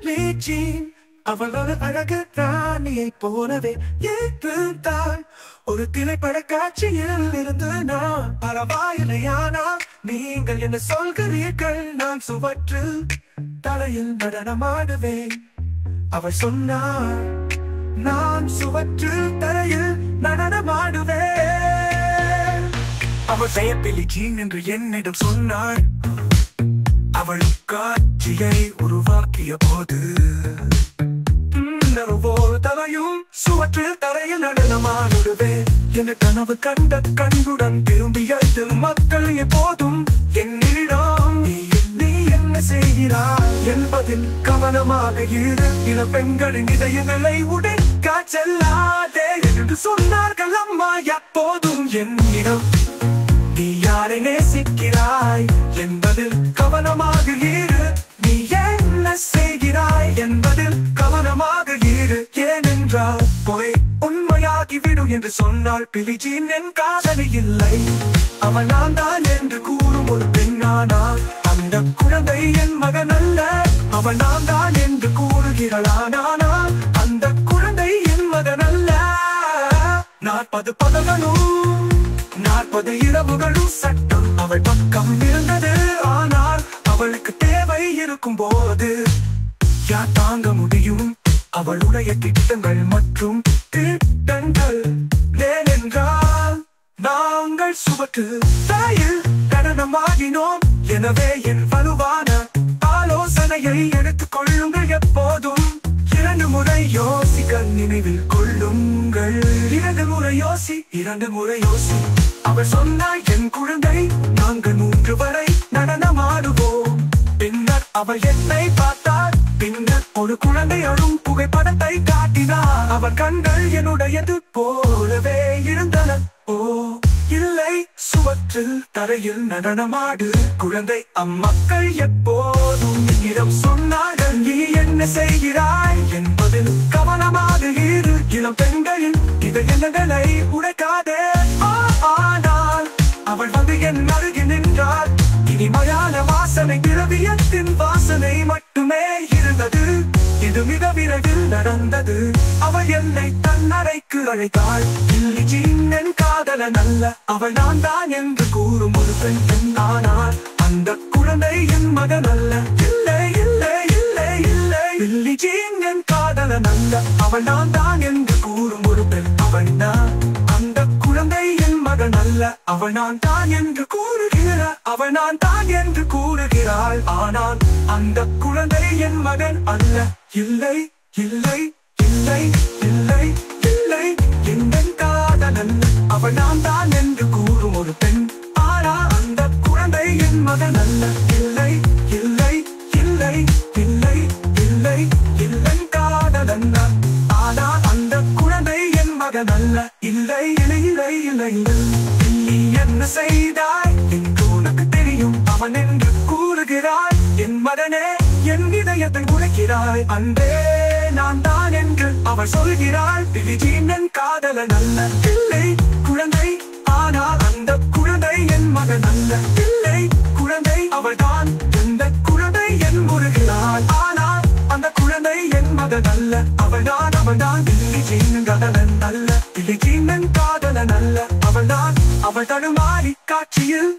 லீச்சின் அவளோட அழகு ராணியைப் போலவே இருந்தாள். ஒரு திரைப்பட காட்சியில் இருந்து நான் பரவாயில்லையானா நீங்கள் என்ன சொல்கிறீர்கள்? நான் சுவற்று தலையில் நடனமாடுவேன். அவள் சொன்னாள், நான் சுவற்று தரையில் நடனமாடுவேன். அவள் பெயர் பில்லி ஜீன் என்று என்னிடம் சொன்னாள். அவள் காட்சியை உருவாக்கிய போது ஒவ்வொரு தலையும் சுவற்றில் தரையில் நடனமாடுவேன். என் கனவு கண்ட கண்ணுடன் திரும்பியது மக்கள் எப்போதும் என்னிடம் நீ என்ன செய்கிறாய் என்பதில் கவனமாக இரு. இள பெண்களின் இதயங்களை உடைக்க செல்லாதே என்று சொன்னார்கள் அம்மா எப்போதும் என்னிடம். நீ யாரை நேசிக்கிறாய் என்பதில் கவனமாக இரு. நீ என்ன செய்கிறாய் என்பதில் கவனமாக இரு. ஏனென்றால் போய் உண்மையாகிவிடும் என்று சொன்னால் பில்லி ஜீன் என் காதலி இல்லை. அவள் நான் தான் என்று கூறும் ஒரு பெண்ணானால் அந்த குழந்தை என் மகன் அல்ல. அவள் நான் தான் என்று கூறுகிறாள், ஆனால் அந்த குழந்தை என் மகன் அல்ல. 40 பகல்களும் 40 இரவுகளும் சட்டம் அவள் பக்கம் இருந்தது. ஆனால் அவளுக்கு தேவை இருக்கும் போது யார் தாங்க முடியும் அவளுடைய திட்டங்கள் மற்றும் திட்டங்கள்? ஏனென்றால் நாங்கள் சுவற்று தரையில் நடனமாடினோம். எனவே என் வலுவான ஆலோசனையை எடுத்துக் கொள்ளுங்கள். எப்போதும் 2 முறை யோசிக்க நினைவில் கொள்ளுங்கள். 2 முறை யோசி, 2 முறை யோசி. அவள் சொன்னாள், என் குழந்தை நாங்கள் 3 வரை நடனமாடுவோம். பின்னர் அவள் என்னை பார்த்தாள். பின்னர் ஒரு குழந்தை அழும் புகைப்படத்தை காட்டினார். அவள் கண்கள் என்னுடையது போலவே இருந்தன. ஓ இல்லை, சுவற்றில் தரையில் நடனமாடு குழந்தை. அம்மக்கள் எப்போதும் என்னிடம் சொன்னார்கள், நீ என்ன செய்கிறாய் என்பதில் கவனமாக இரு. இளம் பெண்களின் இதயங்களை உடைக்காதே. ஆனால் அவள் வந்து என் அருகில் நின்றாள். இனிமையான வாசனை, திரவியத்தின் வாசனை மட்டுமே இருந்தது. இது மிக விரைவில் நடந்தது. அவள் என்னை தன் அறைக்கு அழைத்தாள். பில்லி ஜீன் என் காதலன் அல்ல. அவள் நான் தான் என்று கூறும் ஒரு பெண். ஆனால் அந்த குழந்தை என் மகன் அல்ல. இல்லை இல்லை இல்லை இல்லை, பில்லி ஜீன் என் காதலன் அல்ல. அவள் நான் தான் என்று கூறும் ஒரு பெண். அவள் நான் அந்த குழந்தை என் மகன் அல்ல. அவள் நான் தான் என்று கூறுகிறாள். அவள் நான் தான் என்று கூறுகிறாள். ஆனால் அந்த குழந்தை என் மகன் அல்ல. இல்லை இல்லை இல்லை இல்லை இல்லை, என் காதலன். அவள் நான் தான் என்று கூறும் ஒரு பெண். ஆனால் அந்த குழந்தை என் மகன் அல்ல. இல்லை இல்லை இல்லை இல்லை இல்லை, என் காதலன். ஆனால் அந்த குழந்தை என் மகன் அல்ல. இல்லை இல்லை இல்லை இல்லை, நீ என்ன செய்தாய் என்று உனக்கு தெரியும். அவன் என்று கூறுகிறாய். என் மகனே, என் இதயத்தை உடைக்கிறாய். அன்பே நான் தான் என்று அவள் சொல்கிறாள். பில்லி ஜீன் என் காதலன் அல்ல. இல்லை குழந்தை, ஆனால் அந்த குழந்தை என் மகன் அல்ல. இல்லை குழந்தை, அவள் தான். இந்த குழந்தை என் முருகிறாள். ஆனால் அந்த குழந்தை என் மகன் அல்ல. அவள் தான் பில்லி ஜீன் காதலன் அல்ல. பில்லி ஜீன் என் காதலன் அல்ல. அவள் தான். அவள் தடுமாறி காட்சியில்